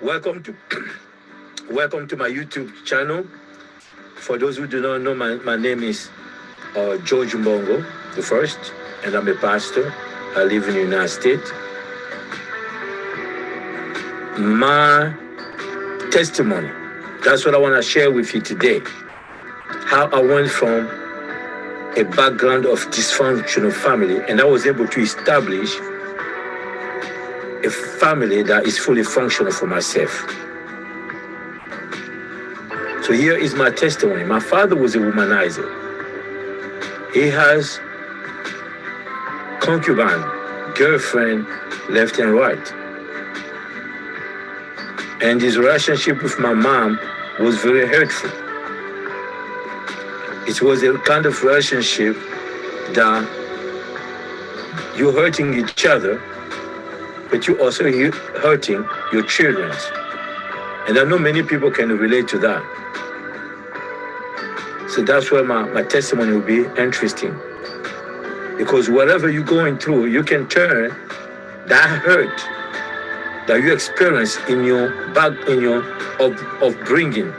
Welcome to welcome to my YouTube channel. For those who do not know, my name is George Mbongo the first, and I'm a pastor. I live in the United States. My testimony, that's what I want to share with you today. How I went from a background of dysfunctional family, and I was able to establish a family that is fully functional for myself. So here is my testimony. My father was a womanizer. He has concubine, girlfriend, left and right. And his relationship with my mom was very hurtful. It was a kind of relationship that you're hurting each other, but you're also hurting your children. And I know many people can relate to that. So that's where my testimony will be interesting. Because whatever you're going through, you can turn that hurt that you experience in your upbringing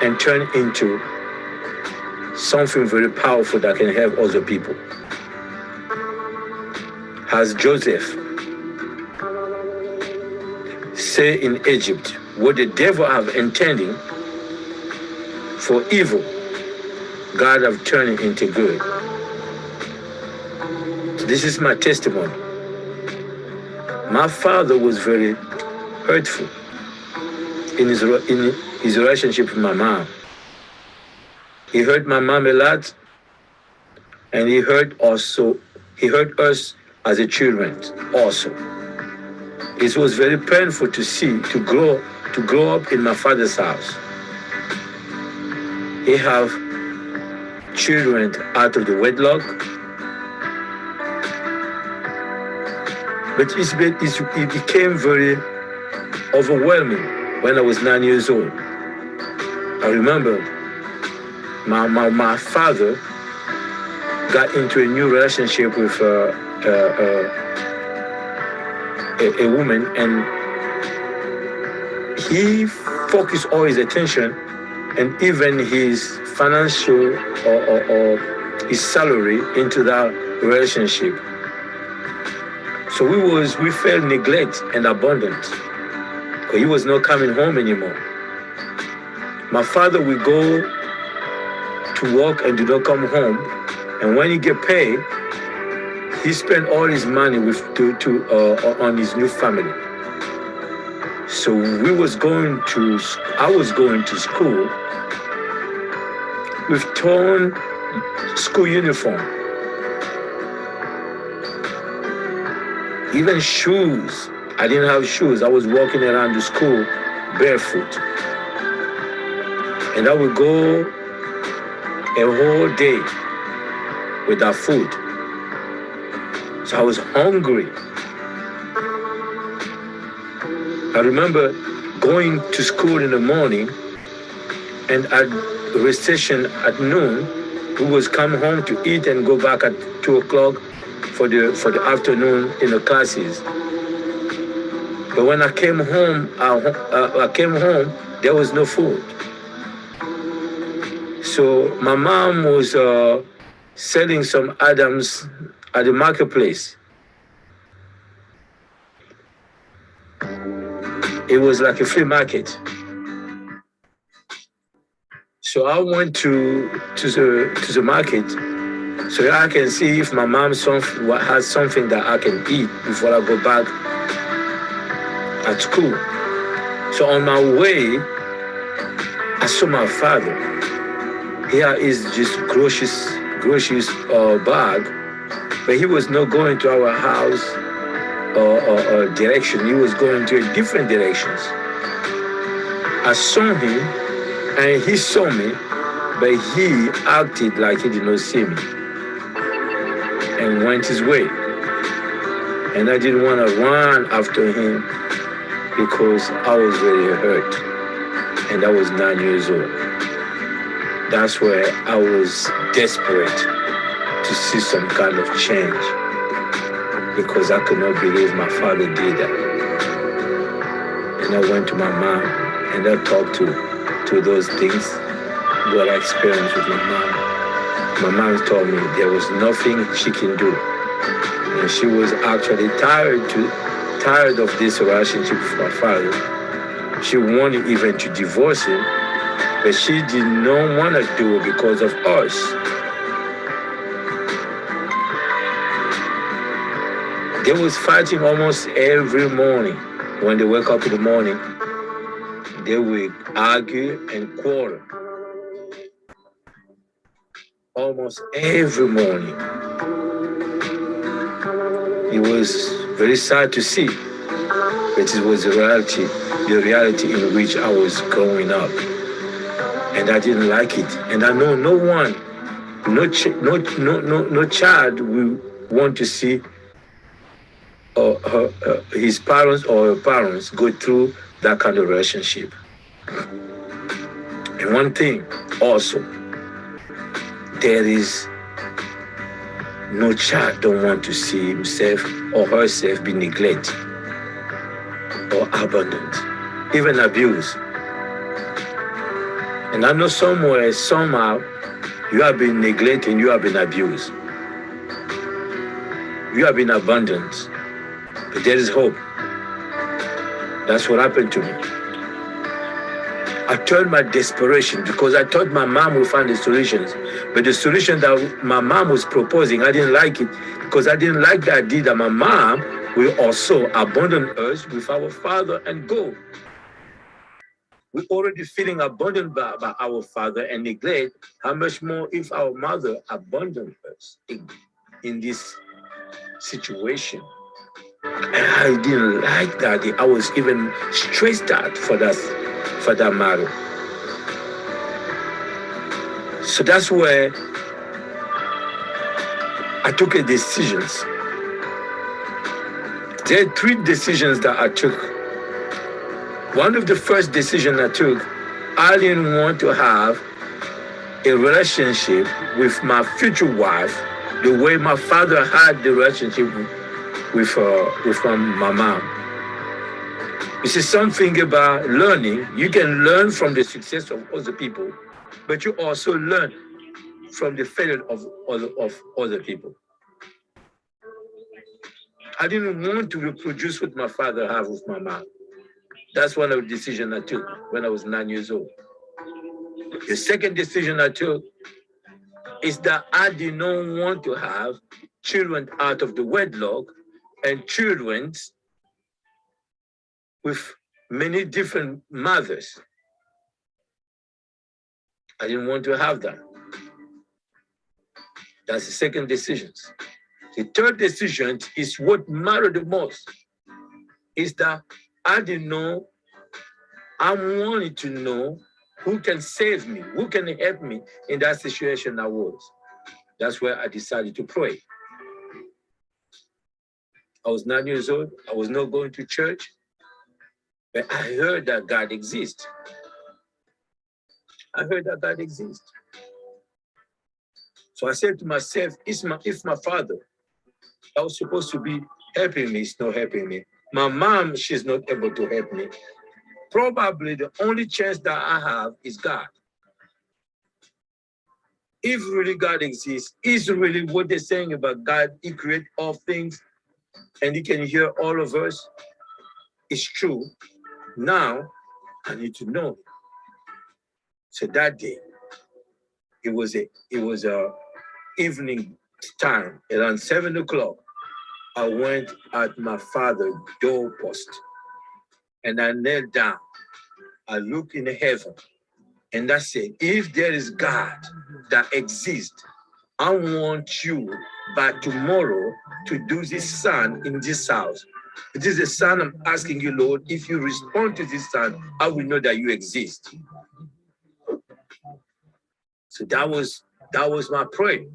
and turn into something very powerful that can help other people. As Joseph say in Egypt, what the devil have intending for evil, God have turned it into good. So this is my testimony. My father was very hurtful in his relationship with my mom. He hurt my mom a lot, and he hurt us as a children also. It was very painful to see, to grow up in my father's house. He have children out of the wedlock, but it became very overwhelming when I was 9 years old. I remember my father got into a new relationship with a woman, and he focused all his attention and even his financial or his salary into that relationship. So we felt neglect and abandoned because he was not coming home anymore. My father would go to work and do not come home, and when he get paid, he spent all his money on his new family. So I was going to school with torn school uniform, even shoes. I didn't have shoes. I was walking around the school barefoot, and I would go a whole day without food. So I was hungry. I remember going to school in the morning, and at recession at noon, we was come home to eat and go back at 2 o'clock for the afternoon in the classes. But when I came home, there was no food. So my mom was selling some items at the marketplace. It was like a flea market. So I went to the market so I can see if my mom has something that I can eat before I go back at school. So on my way, I saw my father. Here is just groceries bag, but he was not going to our house or direction. He was going to a different directions. I saw him, and he saw me, but he acted like he did not see me and went his way. And I didn't want to run after him because I was very hurt, and I was 9 years old. That's where I was desperate to see some kind of change, because I could not believe my father did that. and I went to my mom and I talked to those things, what I experienced with my mom. My mom told me there was nothing she can do. And she was actually tired of this relationship with my father. She wanted even to divorce him, but she did not want to do it because of us. They was fighting almost every morning. When they wake up in the morning, they would argue and quarrel. Almost every morning. It was very sad to see, but it was the reality in which I was growing up. And I didn't like it. And I know no one, no child will want to see his parents or her parents go through that kind of relationship. And one thing also, there is no child don't want to see himself or herself be neglected or abandoned, even abused. And I know somewhere, somehow, you have been neglected, you have been abused. You have been abandoned. But there is hope. That's what happened to me. I turned my desperation because I thought my mom would find the solutions. But the solution that my mom was proposing, I didn't like it because I didn't like the idea that my mom will also abandon us with our father and go. We're already feeling abandoned by our father and neglect. How much more if our mother abandoned us in this situation? And I didn't like that. I was even stressed out for that matter. So that's where I took a decisions. There are 3 decisions that I took. One of the first decisions I took, I didn't want to have a relationship with my future wife the way my father had the relationship with my mom. You see, something about learning, you can learn from the success of other people, but you also learn from the failure of other people. I didn't want to reproduce what my father had with my mom. That's one of the decisions I took when I was 9 years old. The second decision I took is that I did not want to have children out of the wedlock and children with many different mothers. I didn't want to have that. That's the second decision. The third decision is what mattered the most, is that I didn't know, I wanted to know who can save me, who can help me in that situation I was. That's where I decided to pray. I was 9 years old. I was not going to church, but I heard that God exists. I heard that God exists. So I said to myself, if my father that was supposed to be helping me is not helping me, my mom, she's not able to help me, probably the only chance that I have is God. If really God exists, is really what they're saying about God, He created all things and He can hear all of us, it's true. Now I need to know. So that day, it was a evening time, around 7 o'clock. I went at my father's doorpost and I knelt down. I looked in heaven and I said, if there is God that exists, I want you by tomorrow to do this sign in this house. It is a sign I'm asking you, Lord. If you respond to this sign, I will know that you exist. So that was my prayer.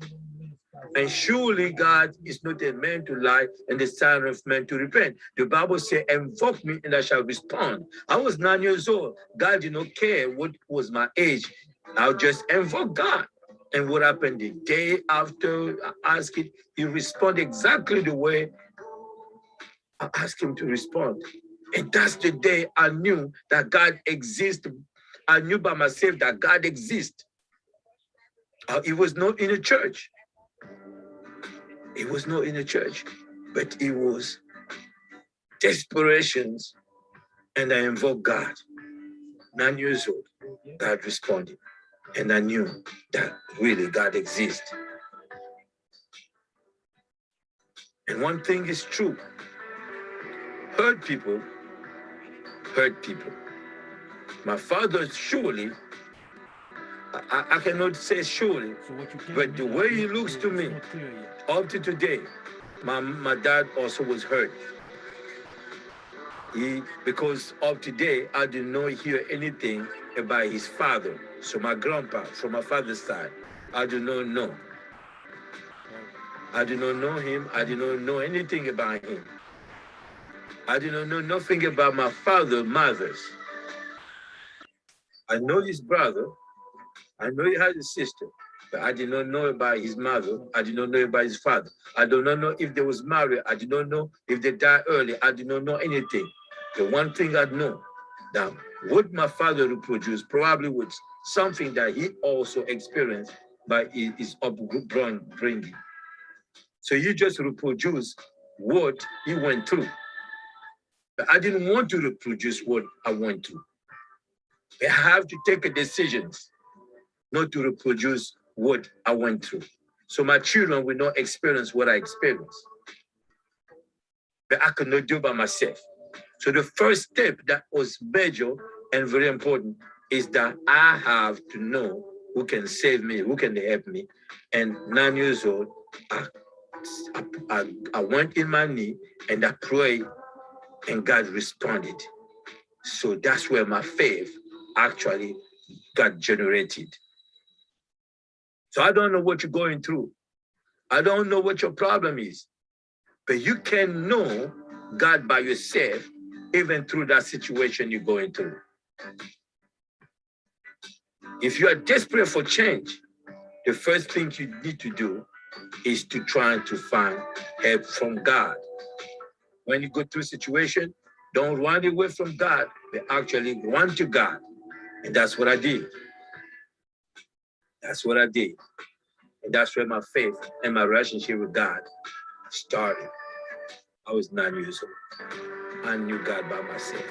And surely God is not a man to lie and the son of man to repent. The Bible says, invoke me and I shall respond. I was 9 years old. God did not care what was my age. I'll just invoke God. And what happened the day after I asked He responded exactly the way I asked Him to respond. And that's the day I knew that God exists. I knew by myself that God exists. It was not in a church. It was not in a church, but it was desperations. And I invoked God. 9 years old, God responded. And I knew that really God exists. And one thing is true. Hurt people hurt people. My father surely, I cannot say surely, but the way he looks to me, up to today, my dad also was hurt. Because of today, I did not hear anything about his father. So my grandpa, from my father's side, I do not know. I did not know him. I did not know anything about him. I did not know nothing about my father's mothers. I know his brother. I know he had a sister, but I did not know about his mother. I did not know about his father. I do not know if they was married. I did not know if they died early. I did not know anything. The one thing I know, that what my father reproduced probably was something that he also experienced by his upbringing. So he just reproduced what he went through. But I didn't want to reproduce what I went through. I have to take a decision not to reproduce what I went through. So my children will not experience what I experienced. But I could not do it by myself. So the first step that was major and very important is that I have to know who can save me, who can help me. And 9 years old, I went in my knee and I prayed and God responded. So that's where my faith actually got generated. So I don't know what you're going through. I don't know what your problem is, but you can know God by yourself, even through that situation you're going through. If you are desperate for change, the first thing you need to do is to try to find help from God. When you go through a situation, don't run away from God, but actually run to God. And that's what I did. That's what I did. And that's where my faith and my relationship with God started. I was 9 years old. I knew God by myself.